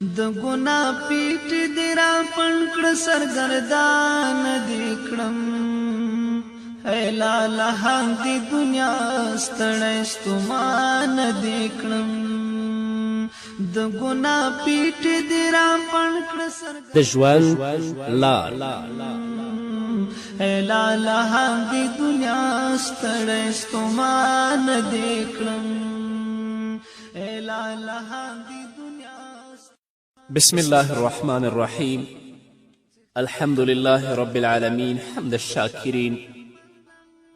د ګنا پیټ دی را پنکړ سرګردان دی کړم اے لالا هم دی دنیا ستړی ستومان دی کړم د ګنا پیټ دی را پنکړ د ژوند لار اے لالا هم دی دنیا ستړی ستومان دی کړم اے لالا هم دی بسم الله الرحمن الرحيم الحمد لله رب العالمين حمد الشاكرين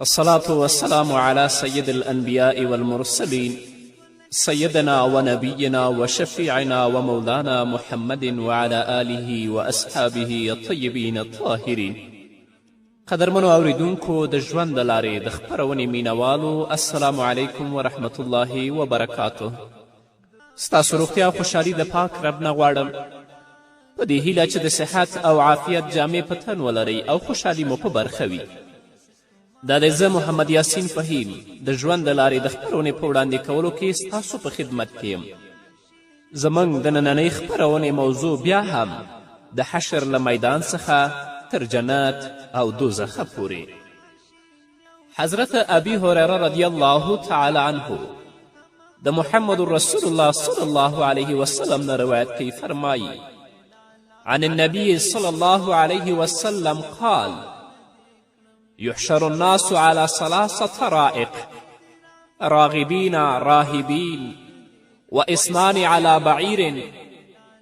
الصلاة والسلام على سيد الأنبياء والمرسلين سيدنا ونبينا وشفيعنا ومولانا محمد وعلى آله وأصحابه الطيبين الطاهرين قدرمنو اوریدونکو د ژوند د لارې د خپرونې مینوالو السلام علیکم ورحمة الله وبرکاته. ستاسو روغتیا او خوشحالي د پاک رب نه غواړم په دې هیله چې د صحت او عافیت جامې په تن ولرئ او خوشحالي مو په برخه وي. دا دی زه محمد یاسین فهیم د ژوند د لارې د خپرونې په وړاندې کولو کې ستاسو په خدمت کې یم. زموږ د نننۍ خپرونې موضوع بیا هم د حشر له میدان څخه تر جنت او دوزخه پورې. حضرت ابي هريره رضی الله تعالی عنه د محمد رسول الله صلی الله علیه وسلم نه روایت کوي، فرمایی عن النبي صلى الله عليه وسلم قال يحشر الناس على 3 طرائق راغبين راهبين و2 على بعير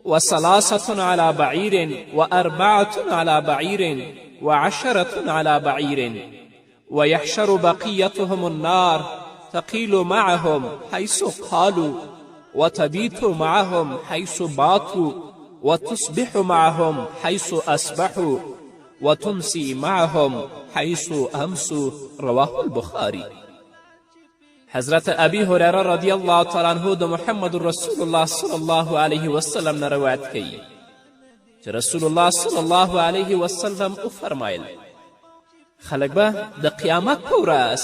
و3 على بعير و4 على بعير و10 على بعير ويحشر بقيتهم النار تقيل معهم حيث قالوا وتبيت معهم حيث باتوا وتصبح معهم حيث أصبحوا وتمسي معهم حيث أمسوا. رواه البخاري. حضرت ابي هريره رضی الله تعالی عنه د محمد رسول الله صلی الله علیه وسلم نه روایت کوي چې رسول الله صلی الله علیه وسلم وفرمایل خلک به د قیامت په ورځ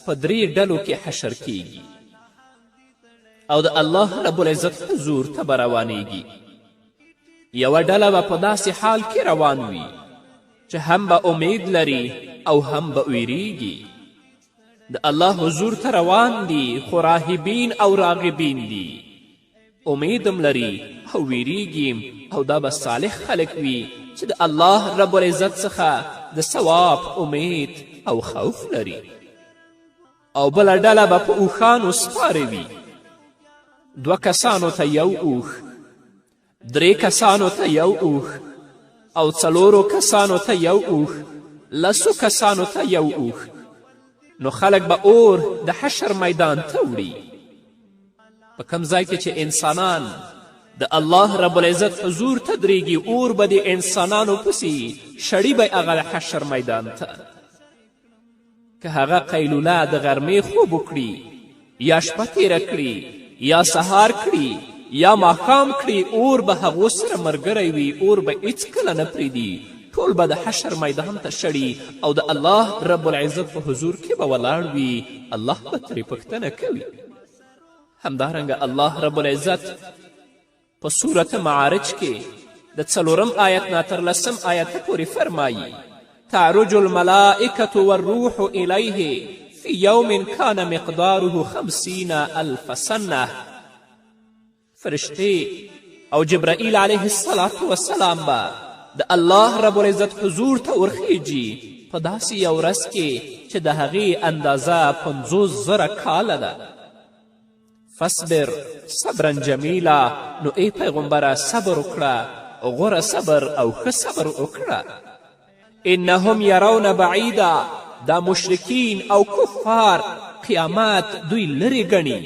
په 3 ډلو کې حشر کیږي او د الله رب العزت حضور ته به روانیږي. یوه ډله به په داسې حال کې روان وي چې هم به امید لري او هم به ویریږي. د الله حضور ته روان دي خو راهبین او راغبین دي، امیدم لري او ویریږي، او دا به صالح خلک وي چې د الله رب العزت څخه د ثواب امید او خوف لري. او بله ډله به په اوښانو سپارې وي، 2 کسانو ته یو اوښ، 3 کسانو ته یو اوښ، او 4 کسانو ته یو اوښ، 10 کسانو ته یو اوښ. نو خلک به اور د حشر میدان ته وړي په کوم ځای کې چې انسانان د الله رب العزت حضور ته درېږي، اور به د انسانانو پسې شړي به هغه د حشر میدان ته. که هغه قیلوله د غرمې خوب وکړي، یا شپه تیره کړي، یا سهار کړي، یا ماښام کړي، اور به هغو سره ملګری وي، اور به هیڅکله نه پرېږدي، ټول به د حشر میدان ته شړي او د الله رب العزت په حضور کې به ولاړ وي. الله به ترې پوښتنه کوي. همدارنګه الله رب العزت په سورت معارج کې د 4 آیت نه تر 10 آیت پورې فرمایي تعرج الملائکة والروح إلیه فی یوم کان مقداره 50,000 سنه. فرشتې او جبرائیل علیه السلام به د الله رب العزت حضور ته ورخیږي په داسې یو ورځ کې چې د هغې اندازه 50,000 کاله ده. فاصبر صبرا جمیلا. نو ای پیغمبره صبر وکړه، غوره صبر او ښه صبر وکړه. انهم یرون بعیدا. دا مشرکین او کفار قیامت دوی لرې ګڼي،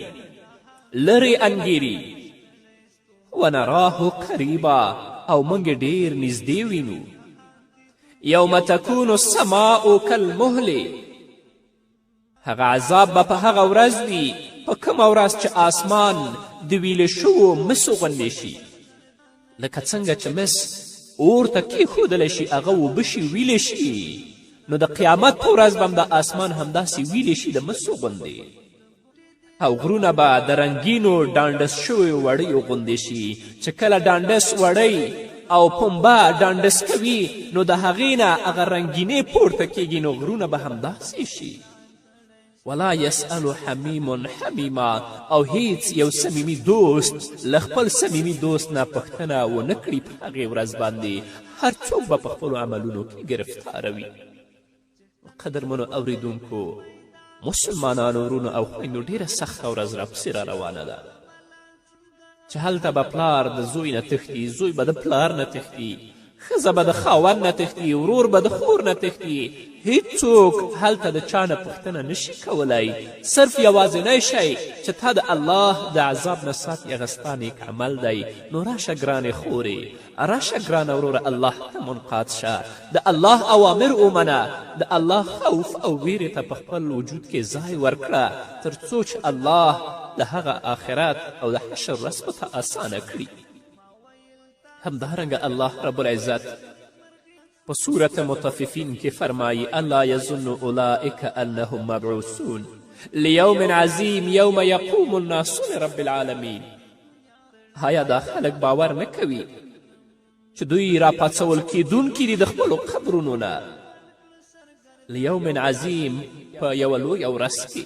لرې انګیري. ونراه قریبا. او موږ ډیر نږدې وینو. یوم تکون السماء کالمهل. هغه عذاب به په هغه ورځ وي په کومه ورځ چې آسمان د ویلې شوو مسو غوندې شي. لکه څنګه چې مس اور ته کیښودلی شي، هغه اوبه شي، ویلې شي، نو د قیامت په ورځ به هم د آسمان همداسې ویلې شي د مسو غوندې. او غرونه به د رنګینو ډانډس شویو وړیو غوندې شي چې کله ډانډس وړی او پنبه ډانډس کوي نو د هغې نه هغه رنګینې پورته کیږي نو غرونه به همداسې شي ولا یسأل حمیم حمیما او هیڅ یو صمیمي دوست له خپل صمیمي دوست نه پوښتنه ونه کړي په هغې ورځ باندې هر څوک به په خپلو عملونو کې ګرفتاره وي قدرمنو اوریدونکو مسلمانانو ورونو او خویندو ډیره سخته ورځ راپسې را روانه ده چې هلته به پلار د زوی نه تښتي زوی به د پلار نه تښتي ښځه به د خاوند نه تښتي ورور به د خور نه تښتي هیڅوک هلته د چا نه پوښتنه نشي کولی صرف یوازینی شی چې تا د الله د عذاب نه ساتي هغه ستا نیک عمل دی نو راشه ګرانې خورې راشه ګرانه وروره الله ته منقاد شه د الله اوامر ومنه د الله خوف او ویرې ته په خپل وجود کې ځای ورکړه تر څو چې الله د هغه آخرت او د حشر ورځ په ته اسانه کړي همدارنګه الله رب العزت په صورت مطففین کې فرمایي الا یظن اولئک انهم مبعوثون لیوم عظیم یوم یقوم الناس لرب العالمین آیا دا خلک باور نه کوي چې دوی راپاڅول کیدونکي دي د خپلو قبرونو نه لیوم عظیم په یوه لویه ورځ کې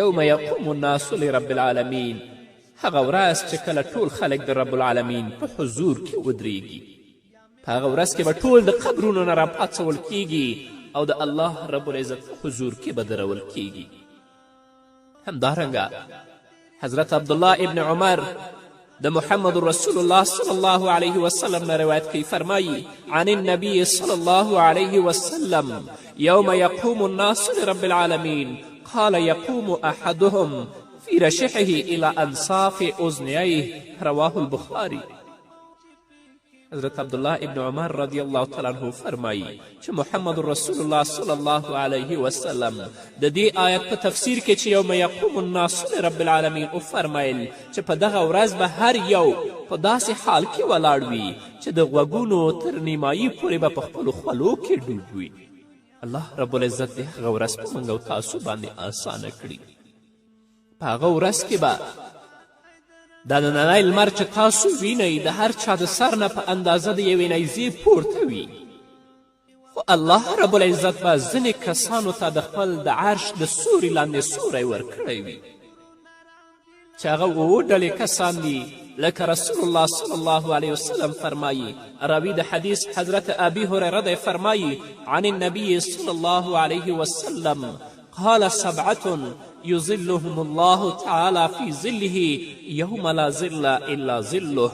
یوم یقوم الناس لرب العالمین هغه ورځ چې کله ټول خلک د رب العالمین په حضور کې ودرېږي په هغه ورځ کې به ټول د قبرونو نه راپاڅول کیږي او د الله رب العزت په حضور کې به درول کیږي همدارنګه حضرت عبدالله ابن عمر د محمد رسول الله صلی الله علیه وسلم نه روایت کوي فرمایي عن النبي صلی الله علیه وسلم یوم یقوم الناس لرب العالمین قال یقوم احدهم في رشحه إلى أنصاف أذنيه رواه البخاري حضرت عبدالله ابن عمر رضی الله تعالی عنه فرمایي چې محمد رسول الله صلی الله علیه وسلم د دې آیت په تفسیر کې چې یوم یقوم الناس لرب العالمین وفرمیل چې په دغه ورځ به هر یو په داسې حال کې ولاړ وي چې د غوږونو تر نیمایي پورې به په خپلو خولو کې ډوب وي الله رب العزت دې هغه ورځ په موږ او تاسو باندې اسانه کړي په هغه ورځ کې به دا نننی لمر چې تاسو وینئ د هر چا د سر نه په اندازه د یوې نیزې پورته وي خو الله رب العزت به ځینې کسانو ته د خپل د عرش د سوري لاندې سوری ورکړی وي چې هغه اووه ډلې کسان دي لکه رسول الله صلی الله علیه وسلم فرمایي راوي د حدیث حضرت ابي هریره دی فرمایي عن النبي صلی الله علیه وسلم قال سبعة یظلهم الله تعالی فی ظله یوم لا ظل الا ظله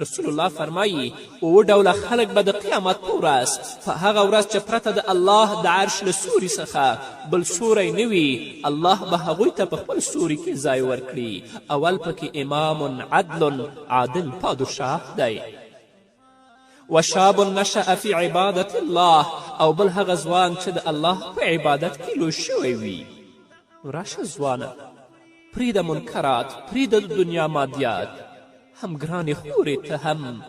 رسول الله فرمایي اووه ډوله خلک به د قیامت په ورځ په هغه ورځ چې پرته د الله د عرش له سوري څخه بل سوری نه وي الله به هغوی ته په خپل سوري کې ځای ورکړي اول پکې امام عدل عادل پادشاه دی و شاب نشأ فی عبادت الله او بل هغه ځوان چې د الله په عبادت کې لوی شوی وي راشه ځوانه پرېږده منکرات پرېږده د دنیا مادیات هم ګرانې خورې ته هم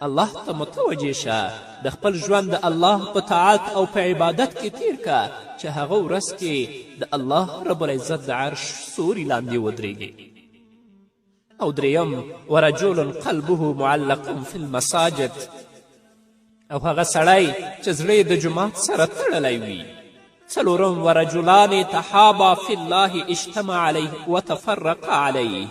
الله ته متوجه شه د خپل ژوند د الله په طاعت او په عبادت کې تیر که چې هغه ورځ کې د الله رب العزت د عرش سوري لاندې ودرېږي او دریم ورجل قلبه معلق فی المساجد او هغه سړی چې زړه د جومات سره تړلی وي څلورم ورجلان تحابا فی الله اجتمع علیه وتفرق علیه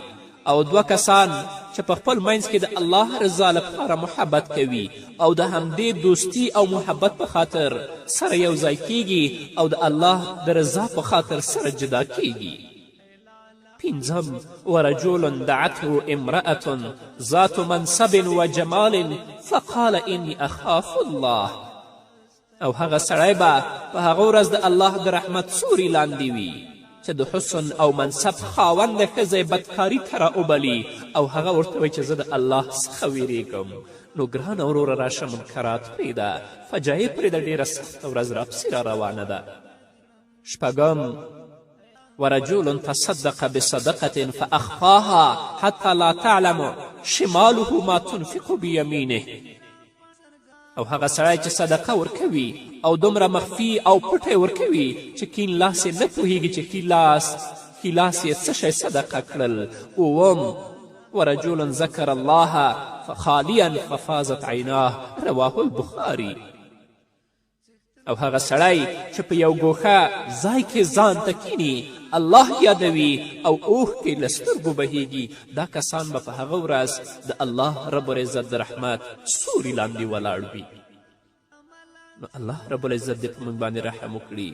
او دوه کسان چې په خپل منځ کې د الله رضا لپاره محبت کوي او د همدې دوستی او محبت په خاطر سره یو ځای کیږي او د الله د رضا په خاطر سره جدا کیږي پنځم ورجل دعته امرأة ذات منصب و جمال فقال انی اخاف الله او هغه سړی به په هغه ورځ د الله د رحمت سوري لاندې وي چې د حسن او منصب خاونده ښځه بدکاري ته راوبلي او هغه ورته وایي چې زه د الله څخه ویرېږم نو ګرانه وروره راشه منکرات پرېږده فجایع پرېږده ډېره سخته ورځ راپسې را روانه ده شپږم ورجل تصدق بصدقة فأخفاها حتى لا تعلم شماله ما تنفق بيمينه او هغه سړی چې صدقه ورکوي او دومره مخفي او پټی ورکوي چې کین لاس یې نه پوهیږي چې کین لاس ښي لاس یې څه شی صدقه کړل. اووم ورجل ذکر الله خالیا ففازت عیناه رواه البخاري. او هغه سړی چې په یو ګوښه ځای کې ځان ته کیني، الله یادوي او اوښکې له سترګو بهیږي، دا کسان به په هغه ورځ د الله رب العزت د رحمت سوري لاندې ولاړ وي. نو الله رب العزت دې په موږ باندې رحم وکړي.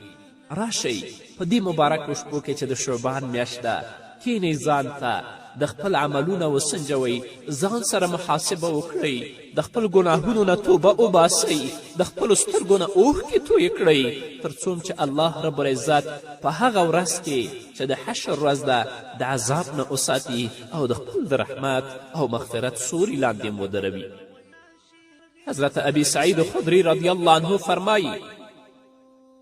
راشئ په دې مبارکو شپو کې چې د شعبان میاشت ده، کینئ ځان ته د خپل عملونه وسنجوئ، ځان سره محاسبه وکړئ، د خپل ګناهونو نه توبه وباسئ، د خپلو سترګو نه اوښکې تویې کړئ، تر څوم چې الله رب العزت په هغه ورځ کې چې د حشر ورځ ده د عذاب نه وساتي او د خپل د رحمت او مغفرت سوري لاندې مو ودروي. حضرت ابي سعید خدري رضی الله عنه فرمایي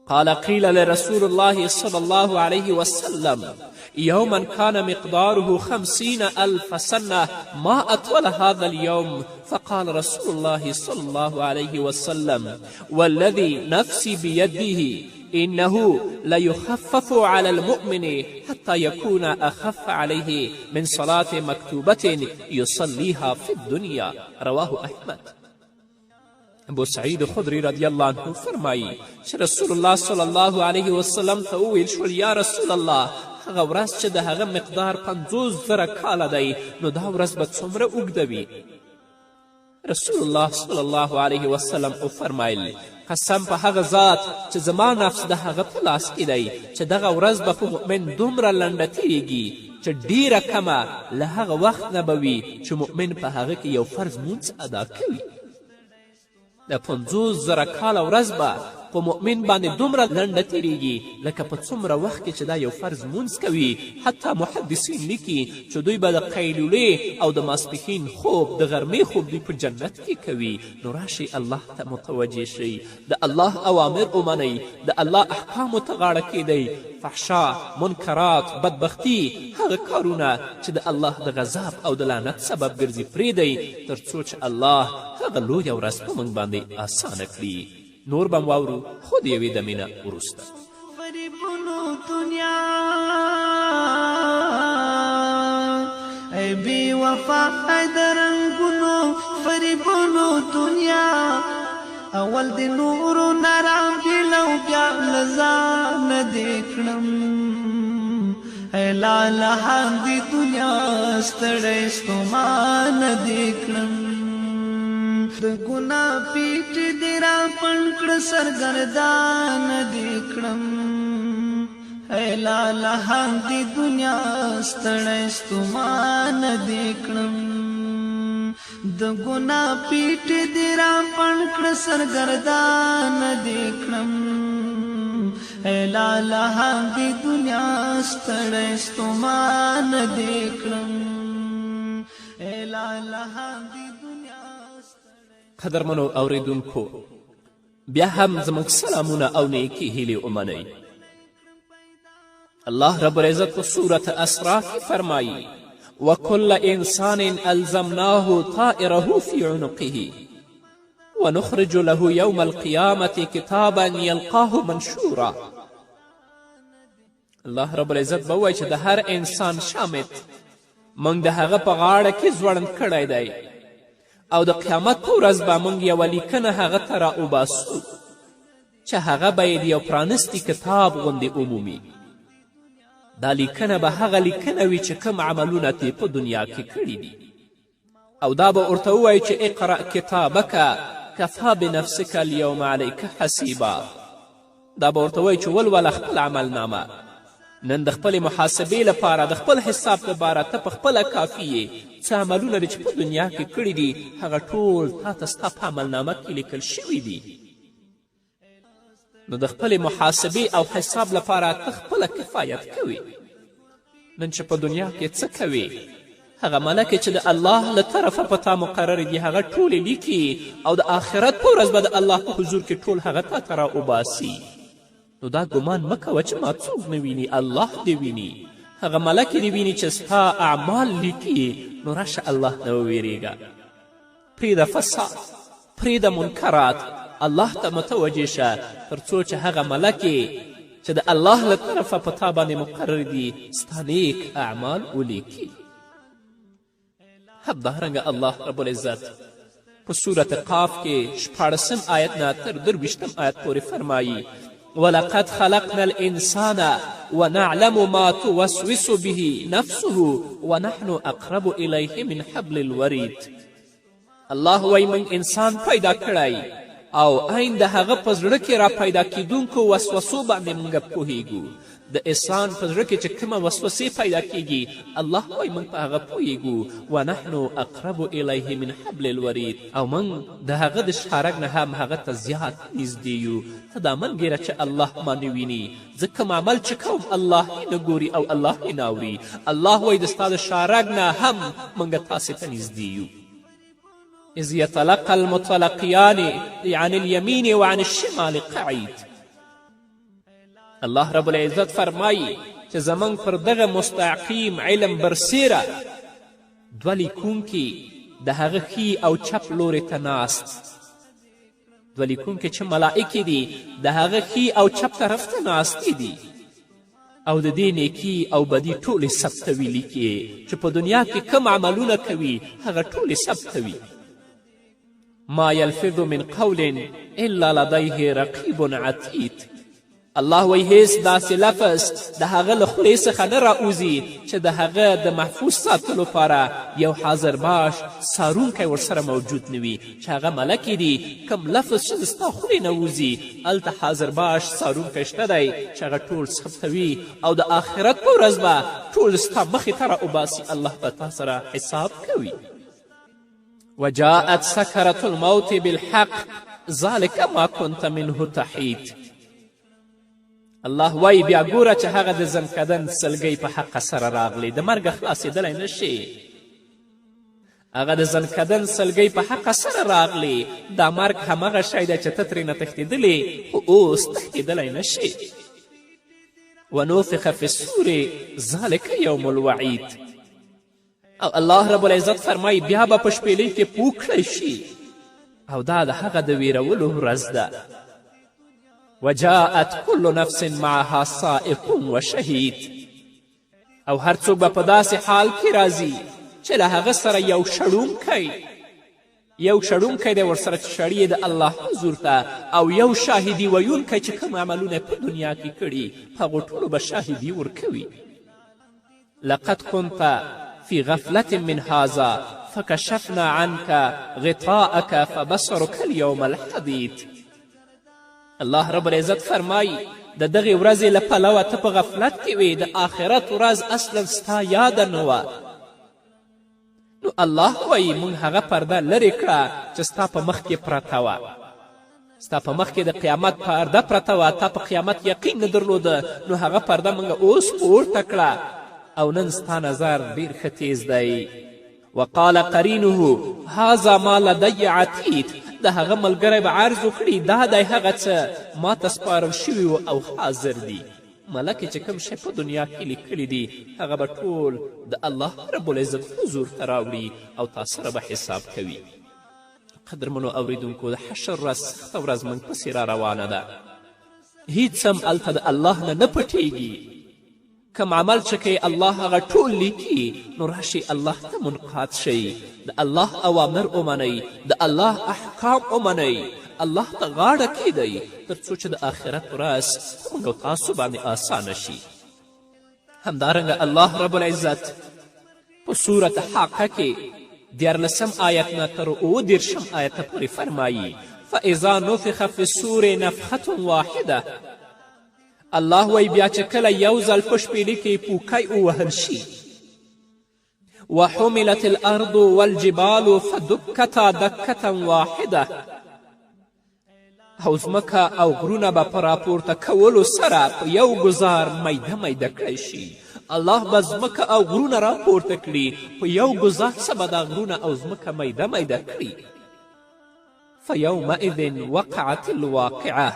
قال قيل لرسول الله صلى الله عليه وسلم يوما كان مقداره 50,000 سنة ما أطول هذا اليوم، فقال رسول الله صلى الله عليه وسلم والذي نفسي بيده إنه ليخفف على المؤمن حتى يكون أخف عليه من صلاة مكتوبة يصليها في الدنيا. رواه أحمد. ابو سعید خدری رضی الله عنه فرمایي چې رسول الله صلی الله علیه وسلم ته وویل شول یا رسول الله هغه ورځ چې د هغه مقدار 50,000 کاله دی نو دا ورځ به څومره اوږده وي؟ رسول الله صلی الله علیه وسلم وفرمایل قسم په هغه ذات چې زما نفس د هغه په لاس کې دی چې دغه ورځ به په مؤمن دومره لنډه تیریږي چې ډیره کمه له هغه وخت نه به وي چې مؤمن په هغه کې یو فرض مونځ ادا کوي. د 50,000 کاله ورځ به په مؤمن باندې دومره لنډه تیریږي لکه په څومره وخت کې چې دا یو فرض مونځ کوي. حتی محدثین لیکي چې دوی به د قیلولې او د ماسپښین خوب د غرمې خوب دوی په جنت کې کوي. نو راشئ الله ته متوجه شئ، د الله اوامر ومنئ، د الله احکامو ته غاړه کیدئ. فحشا، منکرات، بدبختي، هغه کارونه چې د الله د غضب او د لعنت سبب ګرځي پرېږدئ تر څو چې الله هغه لویه ورځ په موږ باندې اسانه کړي. نور به واورو خو د یوې دمې نه وروسته. غریبونو دنیا ای بی وفا ای د رنګونو غریبونو دنیا اول د نورو نه رابیلو بیا له ځانه دې کړم ای لاله همدې دنیا ستړی ستومانه دې کړم د ګناه پیټ دې را پنډ کړه سرګردانه دې کړم ای لاله همدې دنیا ستړی ستومانه دې کړم د ګناه پیټ دې را پنډ کړه سرګردانه دې کړم ای لاله همدې دنیا ستړی ستومانه دې کړم ای لاله همدې قدرمنو اوریدونکو بیا هم زموږ سلامونه او نیکې هیلې ومنئ. الله رب العزت په سورة اسراء کې فرمایي وكل انسان الزمناه طائره في عنقه ونخرج له يوم القيامة كتابا يلقاه منشورا. الله رب العزت به وایي چې د هر انسان شامت موږ د هغه په غاړه کې ځوړند کړی دی او د قیامت په ورځ به موږ یوه لیکنه هغه ته راوباسو چې هغه به یې د یو پرانستي کتاب غوندې عمومي. دا لیکنه به هغه لیکنه وي چې کوم عملونه تې په دنیا کې کړي دي او دا به ورته ووایي چې اقرأ کتابک کفا بنفسک اليوم علیک حسیبا. دا به ورته وایي چې ولوله خپل عملنامه نن د خپلې محاسبې لپاره د خپل حساب لپاره ته په خپله کافي یې څه عملونه دي چې په دنیا کې کړي دي هغه ټول تا ته ستا په عملنامه کې لیکل شوي دي. نو د خپلې محاسبې او حساب لپاره ته خپله کفایت کوي. نن چې په دنیا کې څه کوي هغه ملکې چې د الله له طرفه په تا مقررې دي هغه ټولې لیکي او د آخرت په ورځ به د الله په حضور کې ټول هغه تا ته راوباسي. نو دا ګمان مه کوه چې ما څوک نه ویني، الله دې ویني، هغه ملکې دې ویني چې ستا اعمال لیکي. نو راشه الله نه وویرېږه، پرېږده فساد، پرېږده منکرات، الله ته متوجه شه تر څو چې هغه ملکې چې د الله له طرفه په تا باندې مقرر دي ستا نیک اعمال ولیکي. همدارنګه الله رب العزت په صورت قاف کې 14 آیت نه تر 22 آیت پورې فرمایي ولقد خلقنا الانسان ونعلم ما توسوس به نفسه ونحن اقرب الیه من حبل الورید. الله وایي موږ انسان پیدا کړی او عین د هغه په زړه کې را پیدا کیدونکو وسوسو باندې موږ پوهیږو. د انسان په زړه کې چې کومه وسوسې پیدا کیږي الله وایي موږ په هغه پوهیږو. ونحن اقرب الیه من حبل الورید او موږ د هغه د شارک نه هم هغه ته زیات نږدې یو. ته دا مه ګیره چې الله ما نه ویني، زه کوم عمل چې کوم الله یې نه ګوري او الله یې نه اوري. الله وایي د ستا د شارک نه هم موږ تاسې ته نږدې یو. اذ يتلقى المتلقيان عن اليمين وعن الشمال قعيد. الله رب العزت فرمایی چې زموږ پر دغه مستقیم علم برسیره دوه لیکونکي د هغه ښي او چپ لورې ته ناست. دوه لیکونکي چې ملائکې دي د هغه ښي او چپ طرف ته ناستې دي او د دې نیکي او بدي ټولې ثبتوي لیکي چې په دنیا کې کوم عملونه کوي هغه ټولې ثبتوي. ما یلفظ من قول الا لدیه رقیب عتید. الله وایي هیڅ داسې لفظ د هغه له خولې څخه نه راوځي چې د هغه د محفوظ ساتلو لپاره یو حاضرباش څارونکی ورسره موجود نه وي چې هغه ملکې دي. کوم لفظ چې د ستا خولې نه وځي هلته حاضرباش څارونکی شته دی چې هغه ټول ثبتوي او د آخرت په ورځ به ټول ستا مخې ته راوباسي. الله به تا سره حساب کوي. وجاءت سكرة الموت بالحق ذلك ما كنت منه تحید. الله وایي بیا ګوره چې هغه د زنکدن سلګۍ په حقه سره راغلی، د مرګه خلاصېدلی نه شي. هغه د زنکدن سلګۍ په حقه سره راغلی. دا مرګ همغه شی دی چې ته ترېنه تښتېدلې خو اوس تښتېدلی نه شي. ونفخ في الصور ذلك يوم الوعید. او الله رب العزت فرمایي بیا به په شپېلۍ کې پوه کړی شي او دا د هغه د ویرولو ورځ ده. وجاءت كل نفس معها سائق وشهید. او هر څوک به په داسې حال کې راځي چې له هغه سره یو شړونکی دی ورسره چې شړي د الله حضور ته او یو شاهدي ویونکی چې کوم عملونه په دنیا کې کړي په هغو ټولو به شاهدي ورکوي. لقد كنت في غفلة من هذا فكشفنا عنك غطاءك فبصرك اليوم الحديد. الله رب العزت فرمایی د دغې ورځې له پلوه ته په غفلت کې وې، د آخرت ورځ اصلا ستا یاده نه وه. نو الله وایي موږ هغه پرده لرې کړه چې ستا په مخ کې پرته وه. ستا په مخ کې د قیامت پرده پرته وه، تا په قیامت یقین نه درلوده، نو هغه پرده موږ اوس پورته کړه او نن ستا نظر ډېر ښه تیز دی. وقال قرینه هذا ما لدی عتید. د هغه ملګری به عرض وکړي دا دی هغه څه ما ته سپارل شوي و او حاضر دي. ملکې چې کوم شی په دنیا کې لیکلی دي هغه به ټول د الله رب العزت حضور ته راوړي او تا سره به حساب کوي. قدرمنو اوریدونکو د حشر ورځ سخته ورځ موږ پسې را روانه ده. هیڅ هم هلته د الله نه پټیږي. کم عمل چې کوي الله هغه ټول لیکي. نو راشئ الله ته منقاد شئ، د الله اوامر ومنئ، د الله احکام ومنئ، الله ته غاړه کیدئ تر څو چې د آخرت ورځ موږ او تاسو باندې آسانه شي. همدارنګه الله رب العزت په صورت حاقه کې 14 آیت نه تر 29 آیت پورې فرمایي فاذا نفخ في الصور نفخة واحده. الله وی بیا چې کله یو ځل په شپېلې کې پوکی ووهل شي وحملت الارض والجبال فدکتا دکة واحده. او ځمکه او غرونه به په راپورته کولو سره په یو ګزار میده میده کړی شي. الله به ځمکه او غرونه راپورته کړي په یو ګزار څه به دا غرونه او ځمکه میده میده کړي. فیومئذ وقعت الواقعه.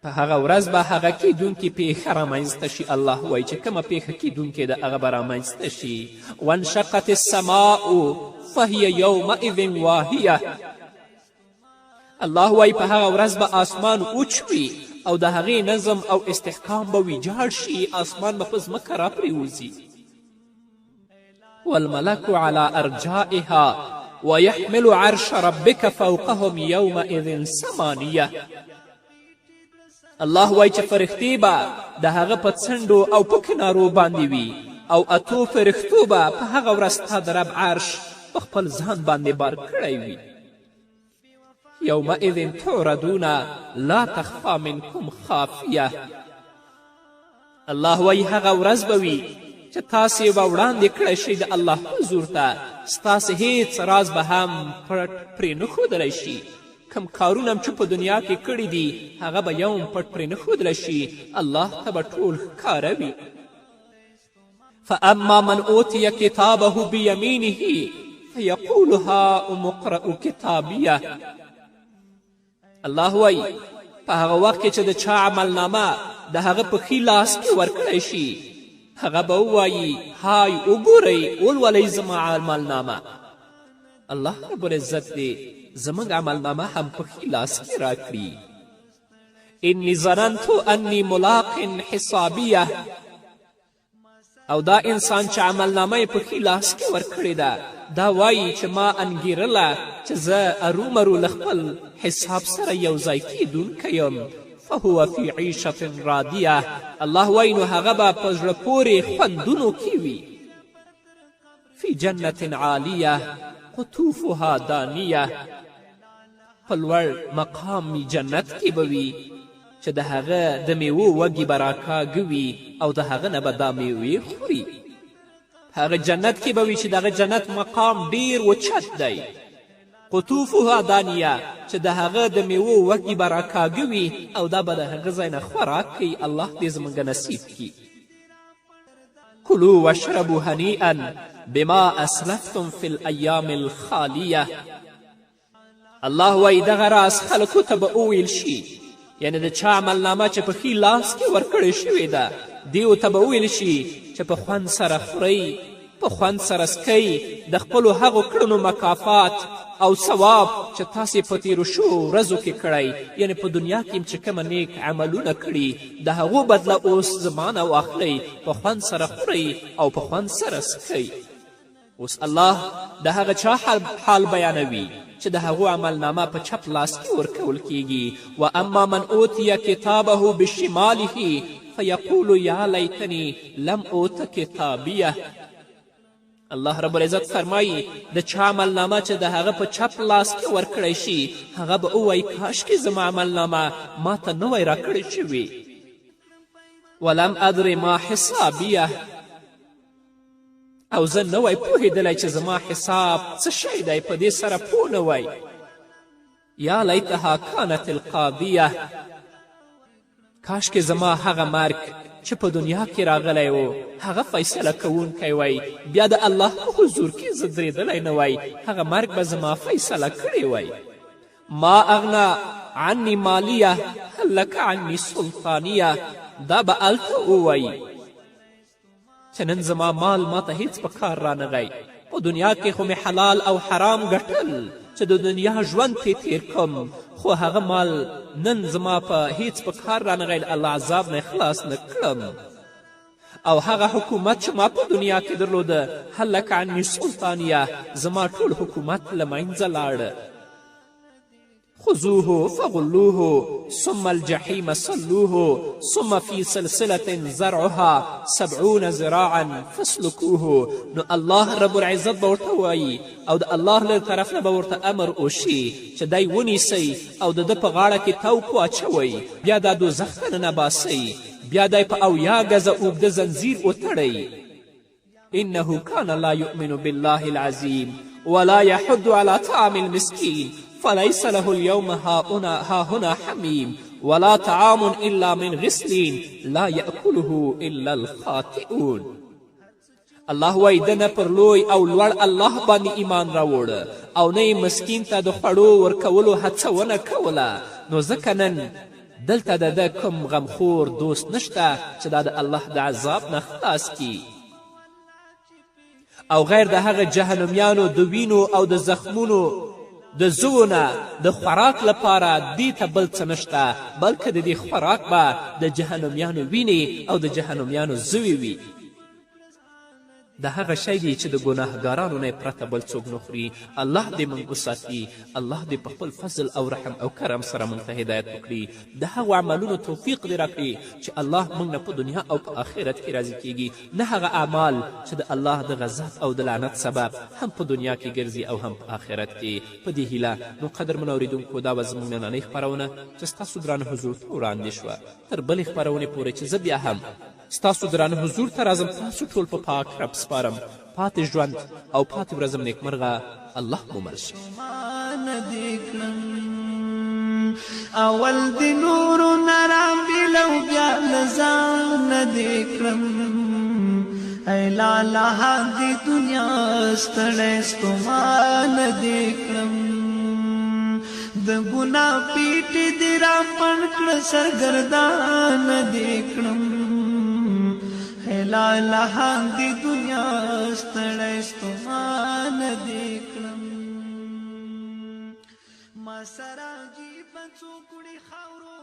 په هغه ورځ به هغه کیدونکې پیښه رامنځته شي. الله وایي چې کومه پیښه کیدونکې ده هغه به رامنځته شي. وانشقت السماء فهي یومئذ واهیه. الله وایي په هغه ورځ به آسمان اوچ وي او د هغې نظم او استحکام به ویجاړ شي، آسمان به په ځمکه راپرېوځي. والملك على أرجائها ويحمل عرش ربك فوقهم يومئذ ثمانية. الله وایي چې فرښتې به د هغه په څنډو او په کنارو باندې وي او اتو فرښتو به په هغه ورځ ستا د رب عرش په خپل ځان باندې بار کړی وي. يومئذ تعرضون لا تخفى منكم خافیه. الله وایي هغه ورځ به وي چې تاسې به وړاندې کړی شئ د الله حضور ته، ستاسې هیڅ راز به هم پټ پرې نه ښودلی شي. کم کارونه چې په دنیا کې کړي دي هغه به یو پټ پرې نه ښودلی شي، الله ته به ټول ښکاره وي. فاما من اوتي کتابه بیمینه فیقول هاؤم اقرؤوا کتابیه. الله وایي په هغه وخت کې چې د چا عملنامه د هغه په ښي لاس کې ورکړی شي، هغه به ووایي های وګورئ ولولئ زما عملنامه. الله رب العزت دې زموږ عملنامه هم په ښي لاس کې راکړي. انی ظننت انی ملاق حسابیه. او دا انسان چې عملنامه یې په ښي لاس کې ورکړې ده دا وایي چې ما انګیرله چې زه ارومرو له خپل حساب سره یو ځای کیدونکی یم. فهو فی عیشة رادیه. الله وایي نو هغه به په زړه پورې خوندونو کې وي. فی جنة عالیه قطوفها دانیه. په لوړ مقام جنت کې به وي چې د هغه د میوو وږي به راکاږه وي او د هغه نه به دا میوې خوري. هغه جنت کې به وي چې دغه جنت مقام ډیر اوچت دی. قطوفها دانیه چې د هغه د میوو وږي به راکاږه وي او دا به د هغه ځای نه خوراک کوي. الله دې زموږ نصیب کړي. کلوا واشربوا هنیئا بما اسلفتم فی الایام الخالیه. الله وایي دغه راز خلکو ته به وویل شي، یعنې د چا عملنامه چې په ښي لاس کې ورکړې شوې ده دیو ته به وویل شي چې په خوند سره خورئ، په خوند سره سکئ، د خپلو هغو کړنو مکافات او ثواب چې تاسې په تیرو شوو ورځو کې کړی، یعنې په دنیا کې چې کومه نیک عملونه کړي د هغو بدله اوس زمانه واخلئ، په خوند سره خورئ او په خوند سره سکئ. اوس الله د هغه چا حال بیانوي چې د هغو عملنامه په چپ لاس کې ورکول کیږي. و اما من اوتي کتابه بشماله فیقول یا لیتنی لم اوت کتابیه. الله رب العزت فرمایي د چا عملنامه چې د هغه په چپ لاس کې ورکړی شي هغه به ووایي کاشکې زما عملنامه ما ته نه وی راکړې شوې. ولم ادر ما حسابیه. او زه نه وی پوهېدلی چې زما حساب څه شی دی، په دې سره پوه نه وی. یا لیتها کانت القاضیه. کاشکې زما هغه مرګ چې په دنیا کې راغلی و هغه فیصله کوونکی وی، بیا د الله په حضور کې زه درېدلی نه وی، هغه مرګ به زما فیصله کړې وی. ما اغنا عني مالیه هل لک عني سلطانیه. دا به هلته ووایي چې نن زما مال ما ته هیڅ په کار رانغی، په دنیا کې خو مې حلال او حرام ګټل چې د دنیا ژوند پرې تیر کړم، خو هغه مال نن زما په هیڅ په کار رانغی، الله عذاب نه خلاص نه کړم. او هغه حکومت چې ما په دنیا کې درلوده هل لک عني سلطانیه، زما ټول حکومت له منځه لاړه. خذوه فغلوه ثم الجحیم صلوه ثم في سلسلة زرعها 70 ذراعا فاسلکوه. نو الله رب العزت به ورته وایي او د الله له طرف نه به ورته امر وشي چې دی ونیسئ او د ده په غاړه کې توپ واچوئ، بیا دا دوزخ ته ننباسئ، بیا دی په 70 ګزه اوږده زنځیر وتړئ. انه کان لا یؤمن بالله العظیم ولا یحد على طعام المسکین فليس له اليوم هاهنا حميم ولا طعام إلا من غسلين لا يأكله إلا الخاطئون. الله وایي ده نه پر لوی او لوړ الله باندې ایمان راوړه او نه یې مسکین ته د خوړو ورکولو هڅونه کوله، نو ځکه نن دلته د ده کوم غمخور دوست نشته چې دا د الله د عذاب نه خلاص کی. او غیر د هغه جهنمیانو د وینو او د زخمونو د زوو نه د خوراک لپاره دې ته بل څه نشته، بلکې د دې خوراک به د جهنمیانو وینې او د جهنمیانو زوی وي. د هغه شی دی چې د ګناهګارانو نه پرته بل څوک نه خوري. الله دې موږ وساتي، الله دې په خپل فضل او رحم او کرم سره موږ ته هدایت وکړي. د هغو عملونو توفیق دې راکړي چې الله موږ نه په دنیا او په آخرت کې راضي کیږي، نه هغه اعمال چې د الله د غضب او د لعنت سبب هم په دنیا کې ګرځي او هم په آخرت کې. په دې هیله نو قدرمنو اورېدونکو دا به زموږ نننۍ خپرونه چې ستاسو درانه حضور ته وړاندې شوه. تر بلې خپرونې پورې چې زه بیا هم ستاسو درانه حضور ته راځم، تاسو ټول په پاک رب سپارم. پاتې ژوند او پاتې ورځم نیکمرغه. الله مو مل شي. اول د نورو نرام بلو بیا لزان دې کړم، ای لالا د دنیا ستړی ستومان دې کړم، د ګناه پیټې دې را پڼ کړه سرګردان دې کړم، لالا د دنیا ستړی ستومان دې کړم. ما سره جیب څوکړي خاورو